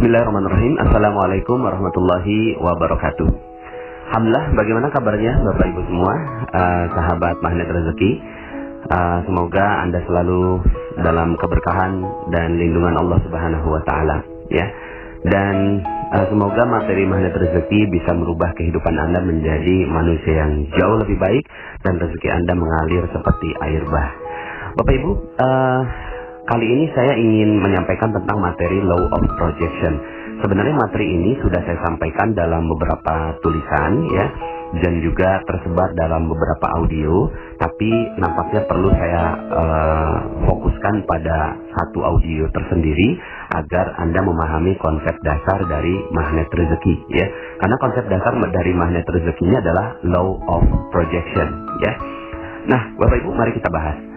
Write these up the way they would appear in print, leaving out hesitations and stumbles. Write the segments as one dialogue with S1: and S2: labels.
S1: Bismillahirrahmanirrahim. Assalamualaikum warahmatullahi wabarakatuh. Alhamdulillah, bagaimana kabarnya Bapak Ibu semua, sahabat Magnet Rezeki? Semoga Anda selalu dalam keberkahan dan lindungan Allah Subhanahu wa taala, ya. Dan semoga materi Magnet Rezeki bisa merubah kehidupan Anda menjadi manusia yang jauh lebih baik dan rezeki Anda mengalir seperti air bah. Bapak Ibu, kali ini saya ingin menyampaikan tentang materi Law of Projection. Sebenarnya materi ini sudah saya sampaikan dalam beberapa tulisan, ya, dan juga tersebar dalam beberapa audio. Tapi nampaknya perlu saya fokuskan pada satu audio tersendiri agar Anda memahami konsep dasar dari magnet rezeki, ya. Karena konsep dasar dari magnet rezekinya adalah Law of Projection, ya. Nah, Bapak Ibu, mari kita bahas.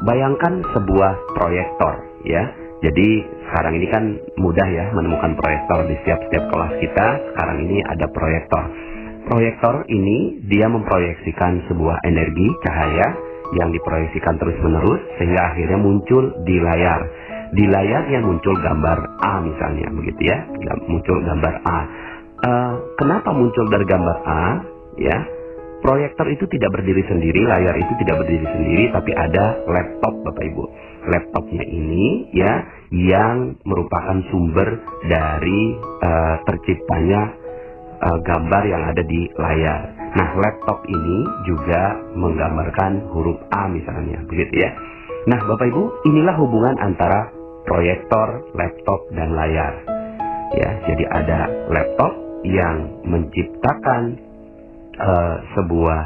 S1: Bayangkan sebuah proyektor, ya. Jadi sekarang ini kan mudah ya menemukan proyektor di setiap kelas kita. Sekarang ini ada proyektor. Proyektor ini dia memproyeksikan sebuah energi cahaya yang diproyeksikan terus-menerus sehingga akhirnya muncul di layar. Di layarnya muncul gambar A misalnya, begitu ya. Muncul gambar A. Kenapa muncul dari gambar A? Ya. Proyektor itu tidak berdiri sendiri, layar itu tidak berdiri sendiri, tapi ada laptop, Bapak Ibu. Laptopnya ini ya yang merupakan sumber dari terciptanya gambar yang ada di layar. Nah, laptop ini juga menggambarkan huruf A misalnya, begitu ya. Nah, Bapak Ibu, inilah hubungan antara proyektor, laptop, dan layar. Ya, jadi ada laptop yang menciptakan sebuah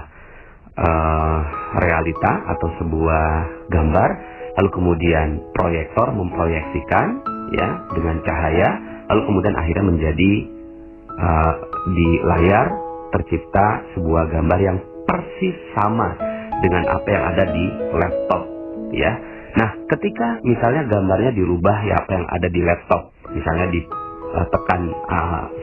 S1: realita atau sebuah gambar, lalu kemudian proyektor memproyeksikan ya dengan cahaya, lalu kemudian akhirnya menjadi di layar tercipta sebuah gambar yang persis sama dengan apa yang ada di laptop, ya. Nah, ketika misalnya gambarnya dirubah ya apa yang ada di laptop, misalnya ditekan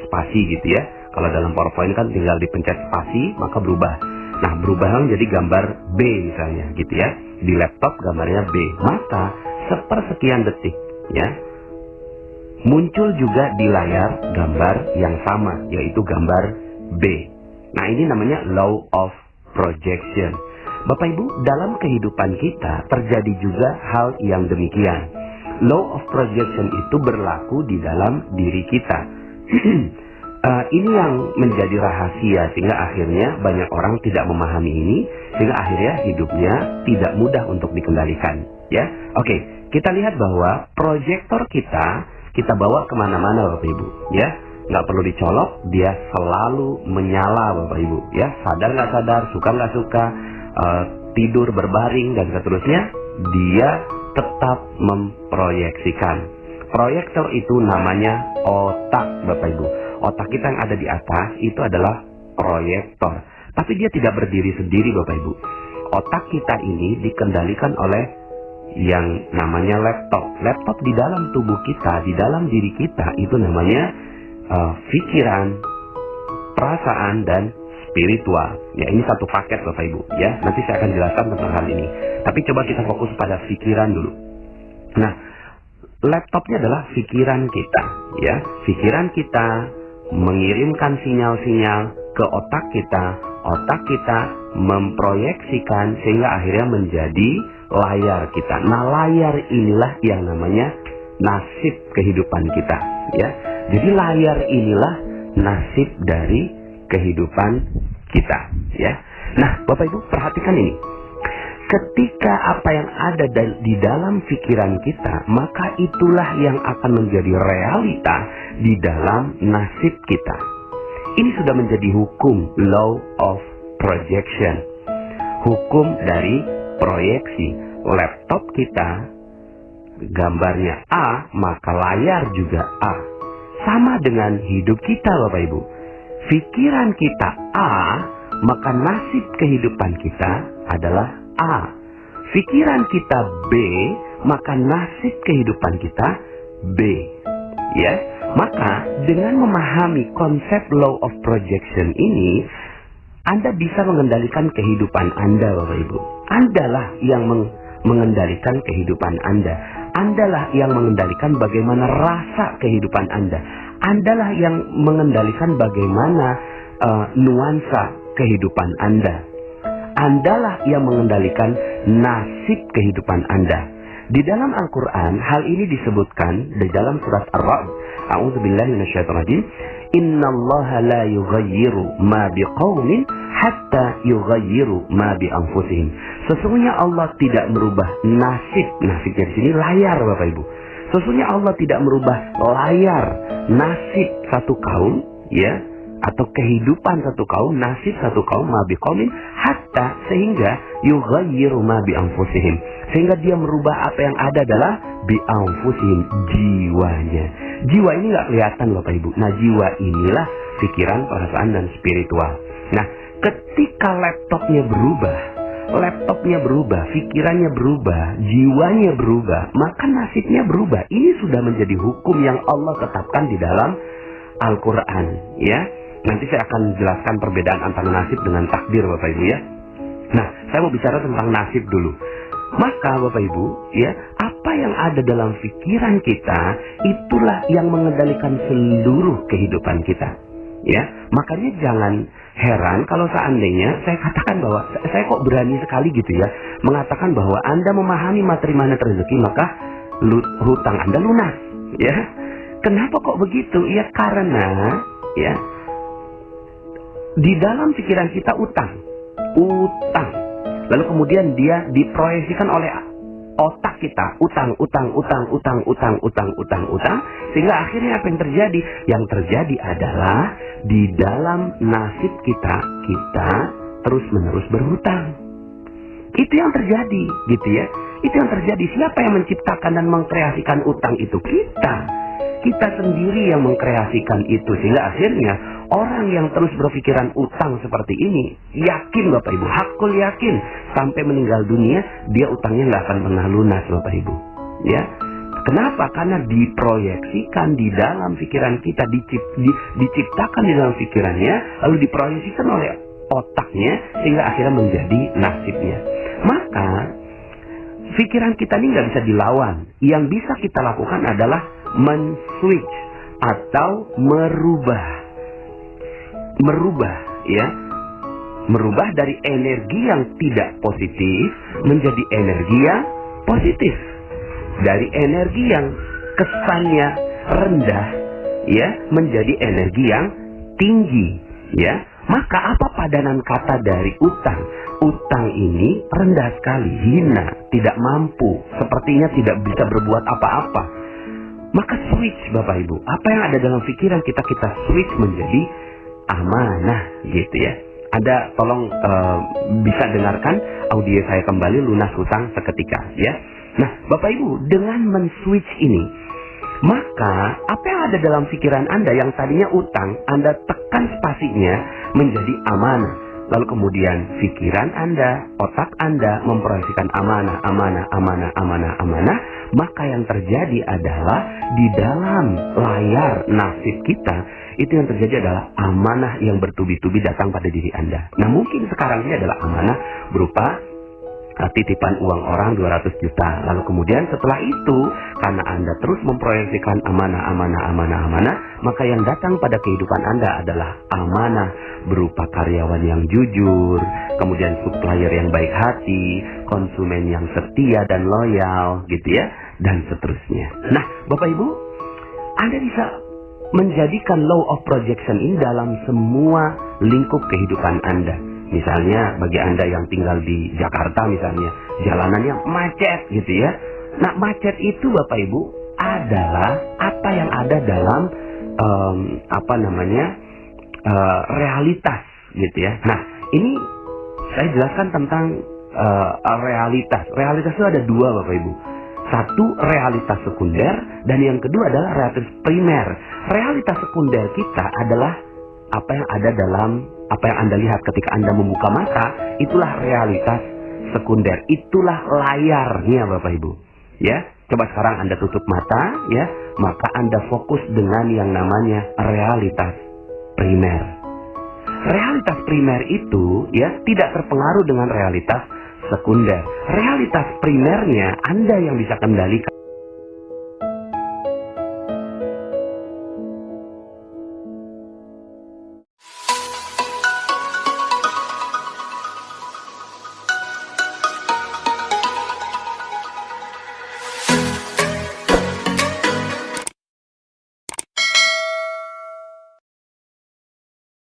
S1: spasi gitu ya. Kalau dalam PowerPoint kan tinggal dipencet spasi maka berubah. Nah, berubah menjadi gambar B misalnya gitu ya. Di laptop gambarnya B. Maka sepersekian detik ya muncul juga di layar gambar yang sama, yaitu gambar B. Nah, ini namanya Law of Projection. Bapak Ibu, dalam kehidupan kita terjadi juga hal yang demikian. Law of Projection itu berlaku di dalam diri kita. Ini yang menjadi rahasia sehingga akhirnya banyak orang tidak memahami ini, sehingga akhirnya hidupnya tidak mudah untuk dikendalikan, ya. Oke, kita lihat bahwa proyektor kita bawa kemana-mana, Bapak Ibu, ya. Nggak perlu dicolok, dia selalu menyala, Bapak Ibu, ya. Sadar nggak sadar, suka nggak suka, tidur berbaring dan seterusnya, dia tetap memproyeksikan. Proyektor itu namanya otak, Bapak Ibu. Otak kita yang ada di atas itu adalah proyektor. Tapi dia tidak berdiri sendiri, Bapak Ibu. Otak kita ini dikendalikan oleh yang namanya laptop. Laptop di dalam tubuh kita, di dalam diri kita itu namanya pikiran, perasaan, dan spiritual. Ya, ini satu paket, Bapak Ibu. Ya, nanti saya akan jelaskan tentang hal ini. Tapi coba kita fokus pada pikiran dulu. Nah, laptopnya adalah pikiran kita. Ya, pikiran kita mengirimkan sinyal-sinyal ke otak kita memproyeksikan sehingga akhirnya menjadi layar kita. Nah, layar inilah yang namanya nasib kehidupan kita, ya. Jadi layar inilah nasib dari kehidupan kita, ya. Nah, Bapak Ibu, perhatikan ini. Ketika apa yang ada di dalam pikiran kita, maka itulah yang akan menjadi realita di dalam nasib kita. Ini sudah menjadi hukum Law of Projection. Hukum dari proyeksi. Laptop kita gambarnya A, maka layar juga A. Sama dengan hidup kita, Bapak Ibu. Pikiran kita A, maka nasib kehidupan kita adalah A. Pikiran kita B, maka nasib kehidupan kita B. Ya, maka dengan memahami konsep Law of Projection ini, Anda bisa mengendalikan kehidupan Anda, Bapak Ibu. Anda lah yang mengendalikan kehidupan Anda. Andalah yang mengendalikan bagaimana rasa kehidupan Anda. Andalah yang mengendalikan bagaimana nuansa kehidupan Anda. Andalah yang mengendalikan nasib kehidupan Anda. Di dalam Al-Quran, hal ini disebutkan di dalam surat Ar-Ra'd. A'udzubillahi minasyaitonirrajim. Innallaha la yughayyiru ma biqaumin hatta yughayyiru ma bi anfusihim. Sesungguhnya Allah tidak merubah nasib. Nasibnya di sini layar, Bapak Ibu. Sesungguhnya Allah tidak merubah layar nasib satu kaum, ya, atau kehidupan satu kaum, nasib satu kaum, ma biqaumin hatta, sehingga yughayyiru ma bi anfusihim, sehingga dia merubah apa yang ada adalah bi anfusihim, jiwanya. Jiwa ini nggak kelihatan, Bapak Ibu. Nah, jiwa inilah pikiran, perasaan, dan spiritual. Nah, ketika laptopnya berubah, pikirannya berubah, jiwanya berubah, maka nasibnya berubah. Ini sudah menjadi hukum yang Allah tetapkan di dalam Al-Quran, ya. Nanti saya akan jelaskan perbedaan antara nasib dengan takdir, Bapak Ibu, ya. Nah, saya mau bicara tentang nasib dulu. Maka Bapak Ibu, ya, apa yang ada dalam pikiran kita, itulah yang mengendalikan seluruh kehidupan kita, ya. Makanya jangan heran kalau seandainya saya katakan bahwa saya kok berani sekali gitu ya mengatakan bahwa Anda memahami materi magnet rezeki, maka hutang Anda lunas, ya. Kenapa kok begitu? Ya karena, ya, di dalam pikiran kita utang. Lalu kemudian dia diproyeksikan oleh otak kita, utang, sehingga akhirnya apa yang terjadi? Yang terjadi adalah di dalam nasib kita terus-menerus berhutang. Itu yang terjadi, gitu ya. Itu yang terjadi. Siapa yang menciptakan dan mengkreasikan utang itu? Kita sendiri yang mengkreasikan itu, sehingga akhirnya orang yang terus berpikiran utang seperti ini, yakin Bapak Ibu, hakul yakin sampai meninggal dunia dia utangnya nggak akan pernah lunas, Bapak Ibu, ya. Kenapa? Karena diproyeksikan di dalam pikiran kita, diciptakan di dalam pikirannya, lalu diproyeksikan oleh otaknya, sehingga akhirnya menjadi nasibnya. Maka pikiran kita ini nggak bisa dilawan. Yang bisa kita lakukan adalah men-switch atau merubah, ya, merubah dari energi yang tidak positif menjadi energi yang positif, dari energi yang kesannya rendah, ya, menjadi energi yang tinggi, ya. Maka apa padanan kata dari utang? Utang ini rendah sekali, hina, tidak mampu, sepertinya tidak bisa berbuat apa-apa. Maka switch, Bapak Ibu, apa yang ada dalam pikiran kita switch menjadi amanah, gitu ya. Ada, tolong bisa dengarkan audio saya kembali, lunas hutang seketika, ya. Nah, Bapak Ibu, dengan men-switch ini, maka apa yang ada dalam pikiran Anda yang tadinya utang, Anda tekan spasinya menjadi amanah. Lalu kemudian pikiran Anda, otak Anda memproyeksikan amanah. Maka yang terjadi adalah di dalam layar nasib kita, itu yang terjadi adalah amanah yang bertubi-tubi datang pada diri Anda. Nah, mungkin sekarang ini adalah amanah berupa titipan uang orang 200 juta. Lalu kemudian setelah itu, karena Anda terus memproyeksikan amanah, maka yang datang pada kehidupan Anda adalah amanah berupa karyawan yang jujur, kemudian supplier yang baik hati, konsumen yang setia dan loyal, gitu ya, dan seterusnya. Nah, Bapak Ibu, Anda bisa menjadikan law of projection ini dalam semua lingkup kehidupan Anda. Misalnya bagi Anda yang tinggal di Jakarta misalnya, jalanannya macet gitu ya. Nah, macet itu Bapak Ibu adalah apa yang ada dalam realitas gitu ya. Nah, ini saya jelaskan tentang realitas. Realitas itu ada dua, Bapak Ibu. Satu, realitas sekunder, dan yang kedua adalah realitas primer. Realitas sekunder kita adalah apa yang ada dalam, apa yang Anda lihat ketika Anda membuka mata, itulah realitas sekunder. Itulah layarnya, Bapak Ibu. Ya, coba sekarang Anda tutup mata, ya, maka Anda fokus dengan yang namanya realitas primer. Realitas primer itu, ya, tidak terpengaruh dengan realitas sekunder. Realitas primernya Anda yang bisa kendalikan.